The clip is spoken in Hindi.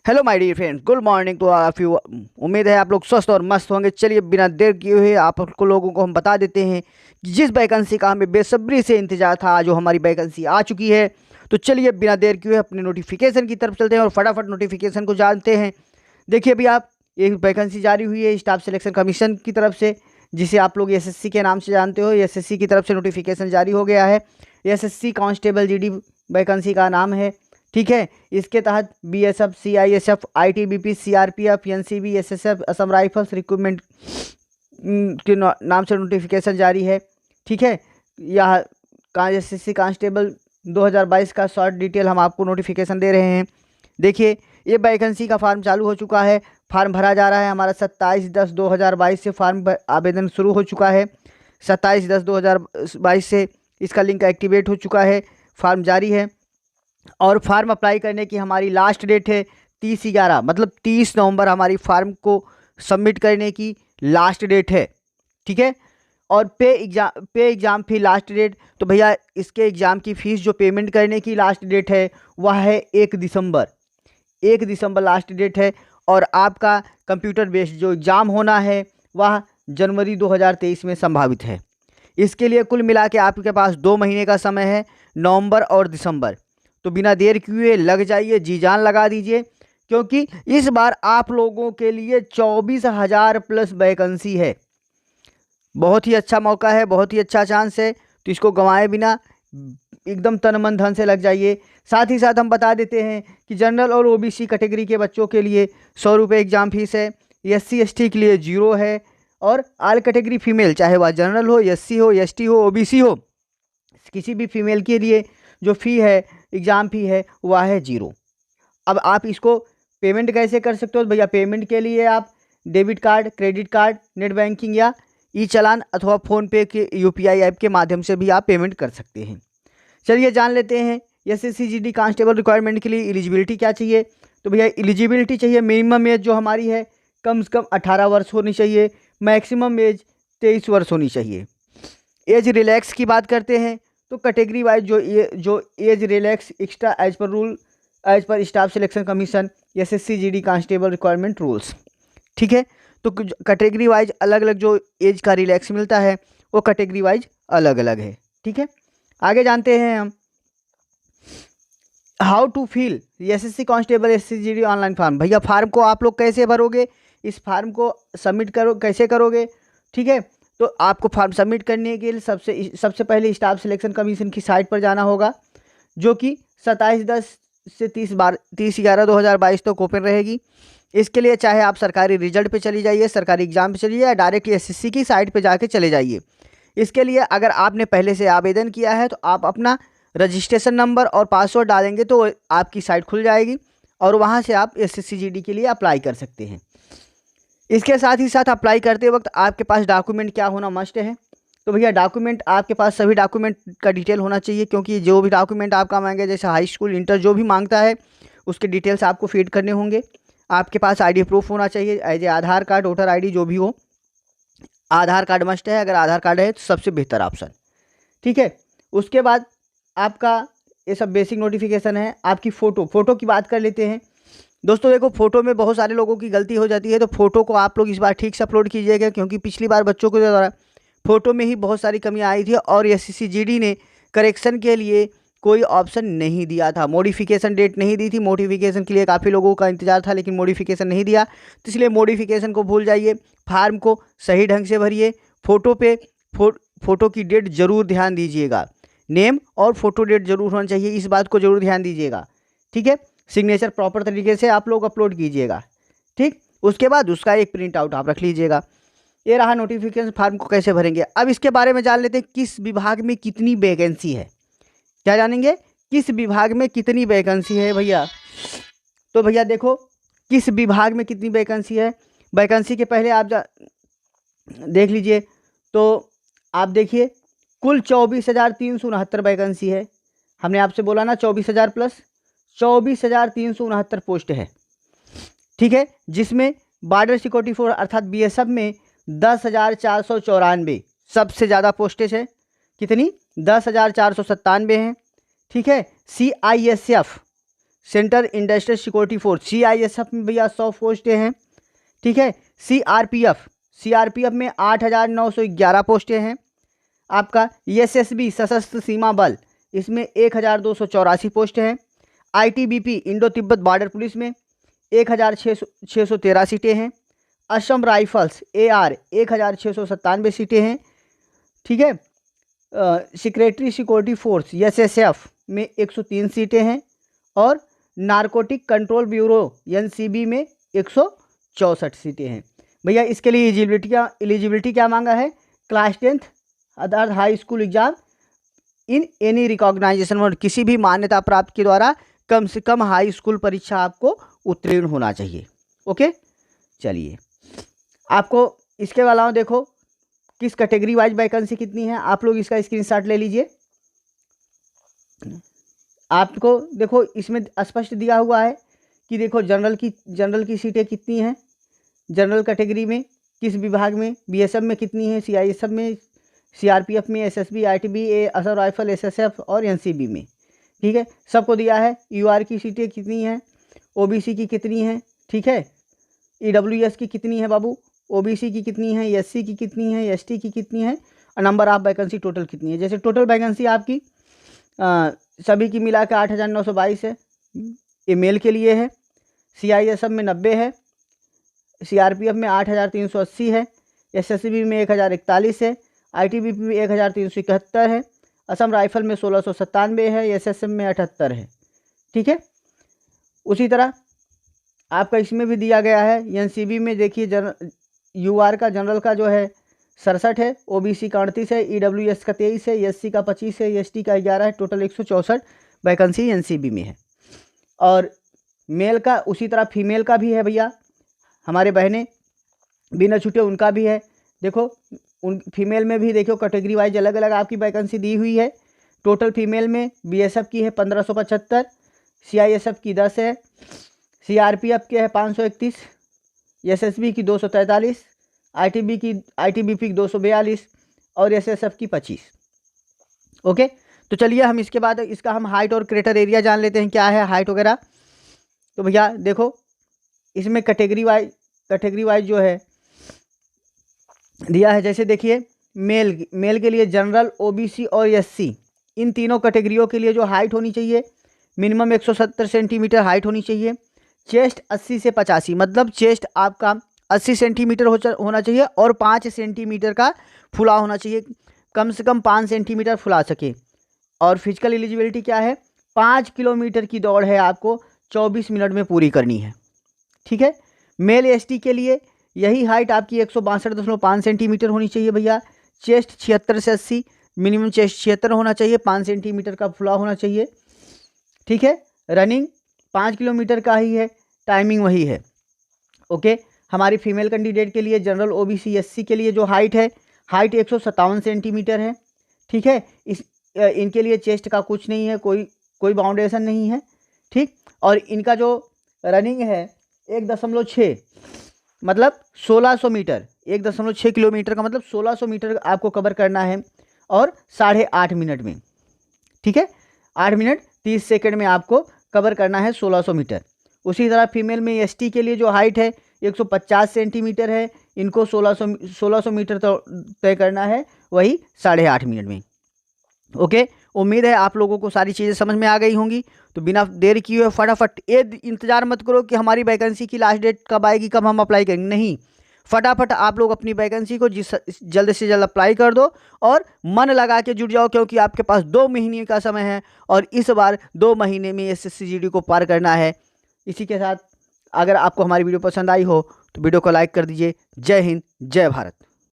Hello my dear friends, good morning to all of you. उम्मीद है आप लोग स्वस्थ और मस्त होंगे। चलिए बिना देर किए हुए आप लोगों को हम बता देते हैं कि जिस वैकेंसी का हमें बेसब्री से इंतजार था, जो हमारी वैकेंसी आ चुकी है। तो चलिए बिना देर किए हुए अपने नोटिफिकेशन की तरफ चलते हैं और फटाफट नोटिफिकेशन को जानते हैं। देखिए अभी आप एक वैकेंसी जारी हुई है स्टाफ सिलेक्शन कमीशन की तरफ से, जिसे आप लोग एसएससी के नाम से जानते हो। एसएससी की तरफ से नोटिफिकेशन जारी हो गया है। एसएससी कांस्टेबल जीडी वैकेंसी का नाम है। ठीक है, इसके तहत BSF, CISF, ITBP, CRPF, NCB, SSF, Assam rifles recruitment के नाम से नोटिफिकेशन जारी है। ठीक है, यह एसएससी कांस्टेबल 2022 का शॉर्ट डिटेल हम आपको नोटिफिकेशन दे रहे हैं। देखिए ये वैकेंसी का फार्म चालू हो चुका है, फार्म भरा जा रहा है। हमारा 27/10/2022 से फार्म आवेदन शुरू हो चुका है। 27/10/2022 से इसका लिंक एक्टिवेट हो चुका है, फार्म जारी है। और फार्म अप्लाई करने की हमारी लास्ट डेट है 30/11, मतलब 30 नवंबर हमारी फार्म को सबमिट करने की लास्ट डेट है। ठीक है, और पे एग्ज़ाम फी लास्ट डेट, तो भैया इसके एग्ज़ाम की फ़ीस जो पेमेंट करने की लास्ट डेट है वह है 1 दिसंबर। 1 दिसंबर लास्ट डेट है। और आपका कंप्यूटर बेस्ड जो एग्ज़ाम होना है वह जनवरी 2023 में संभावित है। इसके लिए कुल मिला के आपके पास 2 महीने का समय है, नवंबर और दिसंबर। तो बिना देर किए लग जाइए, जी जान लगा दीजिए, क्योंकि इस बार आप लोगों के लिए 24,000 प्लस वैकेंसी है। बहुत ही अच्छा मौका है, बहुत ही अच्छा चांस है, तो इसको गंवाए बिना एकदम तन मन धन से लग जाइए। साथ ही साथ हम बता देते हैं कि जनरल और ओबीसी कैटेगरी के बच्चों के लिए 100 रुपये एग्ज़ाम फीस है। एससी एसटी के लिए 0 है। और ऑल कैटेगरी फीमेल, चाहे वह जनरल हो, एससी हो, एसटी हो, ओबीसी हो, किसी भी फीमेल के लिए जो फ़ी है, एग्ज़ाम फ़ी है, वह है 0। अब आप इसको पेमेंट कैसे कर सकते हो? तो भैया पेमेंट के लिए आप debit card, credit card, net banking या ई चालान अथवा फ़ोनपे के यूपीआई ऐप के माध्यम से भी आप पेमेंट कर सकते हैं। चलिए जान लेते हैं एसएससी जीडी कांस्टेबल रिक्वायरमेंट के लिए एलिजिबिलिटी क्या चाहिए। तो भैया एलिजिबिलिटी चाहिए, मिनिमम एज जो हमारी है कम से कम 18 वर्ष होनी चाहिए, मैक्सिमम एज 23 वर्ष होनी चाहिए। एज रिलैक्स की बात करते हैं तो कैटेगरी वाइज जो एज रिलैक्स एक्स्ट्रा एज पर staff selection commission SSC GD constable requirement rules. ठीक है, तो कैटेगरी वाइज अलग अलग जो एज का रिलैक्स मिलता है वो कैटेगरी वाइज अलग अलग है। ठीक है, आगे जानते हैं हम how to fill SSC constable SSC GD online form. भैया फार्म को आप लोग कैसे भरोगे, इस फार्म को सबमिट कैसे करोगे। ठीक है, तो आपको फॉर्म सबमिट करने के लिए सबसे पहले स्टाफ सिलेक्शन कमीशन की साइट पर जाना होगा, जो कि 27/10 से 30/11/2022 तक ओपन रहेगी। इसके लिए चाहे आप सरकारी रिजल्ट पे चली जाइए, सरकारी एग्जाम पे चलिए, या डायरेक्ट एसएससी की साइट पे जाके चले जाइए। इसके लिए अगर आपने पहले से आवेदन किया है तो आप अपना रजिस्ट्रेशन नंबर और पासवर्ड डालेंगे तो आपकी साइट खुल जाएगी और वहाँ से आप एसएससी जीडी के लिए अप्लाई कर सकते हैं। इसके साथ ही साथ अप्लाई करते वक्त आपके पास डॉक्यूमेंट क्या होना मस्ट है। तो भैया डॉक्यूमेंट आपके पास सभी डॉक्यूमेंट का डिटेल होना चाहिए, क्योंकि जो भी डॉक्यूमेंट आपका मांगे, जैसे हाई स्कूल इंटर जो भी मांगता है उसके डिटेल्स आपको फीड करने होंगे। आपके पास आईडी प्रूफ होना चाहिए, as a Aadhaar card, voter ID जो भी हो। आधार कार्ड मस्ट है, अगर आधार कार्ड है तो सबसे बेहतर ऑप्शन। ठीक है, उसके बाद आपका ये सब बेसिक नोटिफिकेशन है। आपकी फ़ोटो की बात कर लेते हैं। दोस्तों देखो, फ़ोटो में बहुत सारे लोगों की गलती हो जाती है, तो फ़ोटो को आप लोग इस बार ठीक से अपलोड कीजिएगा, क्योंकि पिछली बार बच्चों के द्वारा फ़ोटो में ही बहुत सारी कमियां आई थी और एसएससी जीडी ने करेक्शन के लिए कोई ऑप्शन नहीं दिया था, मॉडिफिकेशन डेट नहीं दी थी। मॉडिफिकेशन के लिए काफ़ी लोगों का इंतजार था, लेकिन मॉडिफिकेशन नहीं दिया, तो इसलिए मॉडिफिकेशन को भूल जाइए। फार्म को सही ढंग से भरिए। फ़ोटो की डेट ज़रूर ध्यान दीजिएगा, नेम और फोटो डेट जरूर होना चाहिए, इस बात को जरूर ध्यान दीजिएगा। ठीक है, सिग्नेचर प्रॉपर तरीके से आप लोग अपलोड कीजिएगा। ठीक, उसके बाद उसका एक प्रिंट आउट आप रख लीजिएगा। ये रहा नोटिफिकेशन फॉर्म को कैसे भरेंगे। अब इसके बारे में जान लेते हैं किस विभाग में कितनी वैकेंसी है। क्या जानेंगे, किस विभाग में कितनी वैकेंसी है भैया। तो भैया देखो किस विभाग में कितनी वैकेंसी है। वैकेंसी के पहले आप देख लीजिए, तो आप देखिए कुल 24,369 वैकेंसी है। हमने आपसे बोला ना 24,000 प्लस, 24,369 पोस्ट है। ठीक है, जिसमें बॉर्डर सिक्योरिटी फोर्स अर्थात बीएसएफ में 10,494 सबसे ज़्यादा पोस्टेज है। कितनी, 10,497 हैं। ठीक है, CISF central industrial security force CISF में भैया 100 पोस्टें हैं। ठीक है। CRPF में 8,911 पोस्टें हैं। आपका SSB सशस्त्र सीमा बल, इसमें 1,284 पोस्ट हैं। ITBP Indo Tibet border police में 1,613 सीटें हैं। असम राइफल्स AR 1,697 सीटें हैं। ठीक है। सेक्रेटरी सिक्योरिटी फोर्स SSF में 103 सीटें हैं और नारकोटिक कंट्रोल ब्यूरो NCB में 164 सीटें हैं। भैया इसके लिए एलिजिबिलिटी क्या मांगा है? Class 10th other high school exam in any recognization और किसी भी मान्यता प्राप्त के द्वारा कम से कम हाई स्कूल परीक्षा आपको उत्तीर्ण होना चाहिए। ओके, चलिए आपको इसके अलावा देखो किस कैटेगरी वाइज वैकेंसी कितनी है, आप लोग इसका स्क्रीनशॉट ले लीजिए। आपको देखो इसमें स्पष्ट दिया हुआ है कि देखो जनरल की सीटें कितनी हैं, जनरल कैटेगरी में किस विभाग में, BSF में कितनी है, CISF में, CRPF में, SSB, ITB, Assam rifle, SSF और NCB में। ठीक है, सबको दिया है। UR की सीटें कितनी हैं, OBC की कितनी हैं, ठीक है, EWS की कितनी है बाबू, OBC की कितनी है, SC की कितनी है, ST की कितनी है और नंबर ऑफ वैकेंसी टोटल कितनी है। जैसे टोटल वैकेंसी आपकी सभी की मिला के 8,922 है। ये मेल के लिए है। CISF में 90 है, CRPF में 8,380 है, SSB में 1,041 है, ITBP में 1,371 है, असम राइफल में 1,697 है, SSM में 78 है। ठीक है। उसी तरह आपका इसमें भी दिया गया है। NCB में देखिए UR का जनरल का जो है 67 है, OBC का 38 है, EWS का 23 है, SC का 25 है, ST का 11 है। टोटल 164 वैकेंसी NCB में है। और मेल का उसी तरह फीमेल का भी है भैया, हमारे बहनें बिना छूटे उनका भी है। देखो उन फीमेल में भी देखो कैटेगरी वाइज अलग अलग आपकी वैकेंसी दी हुई है। टोटल फीमेल में BSF की है 1575, CISF की 10 है, CRPF के है 531, SSB की 243, ITBP की 242 और SSF की 25। ओके, तो चलिए हम इसके बाद इसका हम हाइट और क्रेटर एरिया जान लेते हैं, क्या है हाइट वगैरह। तो भैया देखो इसमें कैटेगरी वाइज जो है दिया है। जैसे देखिए मेल के लिए जनरल, OBC और SC, इन तीनों कैटेगरियों के लिए जो हाइट होनी चाहिए मिनिमम 170 सेंटीमीटर हाइट होनी चाहिए। चेस्ट 80 से 85, मतलब चेस्ट आपका 80 सेंटीमीटर होना चाहिए और 5 सेंटीमीटर का फुला होना चाहिए, कम से कम 5 सेंटीमीटर फुला सके। और फिजिकल एलिजिबिलिटी क्या है? 5 किलोमीटर की दौड़ है आपको 24 मिनट में पूरी करनी है। ठीक है। मेल ST के लिए यही हाइट आपकी 162.5 सेंटीमीटर होनी चाहिए भैया। चेस्ट 76 से 80, मिनिमम चेस्ट 76 होना चाहिए, 5 सेंटीमीटर का फुला होना चाहिए। ठीक है। रनिंग 5 किलोमीटर का ही है, टाइमिंग वही है। ओके, हमारी फीमेल कैंडिडेट के लिए जनरल, OBC, SC के लिए जो हाइट है, हाइट 157 सेंटीमीटर है। ठीक है। इनके लिए चेस्ट का कुछ नहीं है, कोई बाउंडेशन नहीं है। ठीक। और इनका जो रनिंग है 1.6 मतलब 1600 मीटर, 1.6 किलोमीटर का मतलब 1600 मीटर आपको कवर करना है और 8.5 मिनट में। ठीक है, 8 मिनट 30 सेकंड में आपको कवर करना है 1600 मीटर। उसी तरह फीमेल में ST के लिए जो हाइट है 150 सेंटीमीटर है, इनको 1600 मीटर तय करना है, वही 8.5 मिनट में। ओके, उम्मीद है आप लोगों को सारी चीज़ें समझ में आ गई होंगी। तो बिना देर किए हुए फटाफट ये इंतजार मत करो कि हमारी वैकेंसी की लास्ट डेट कब आएगी, कब हम अप्लाई करेंगे, नहीं, फटाफट आप लोग अपनी वैकेंसी को जल्द से जल्द अप्लाई कर दो और मन लगा के जुट जाओ, क्योंकि आपके पास 2 महीने का समय है और इस बार 2 महीने में SSC GD को पार करना है। इसी के साथ अगर आपको हमारी वीडियो पसंद आई हो तो वीडियो को लाइक कर दीजिए। जय हिंद, जय भारत।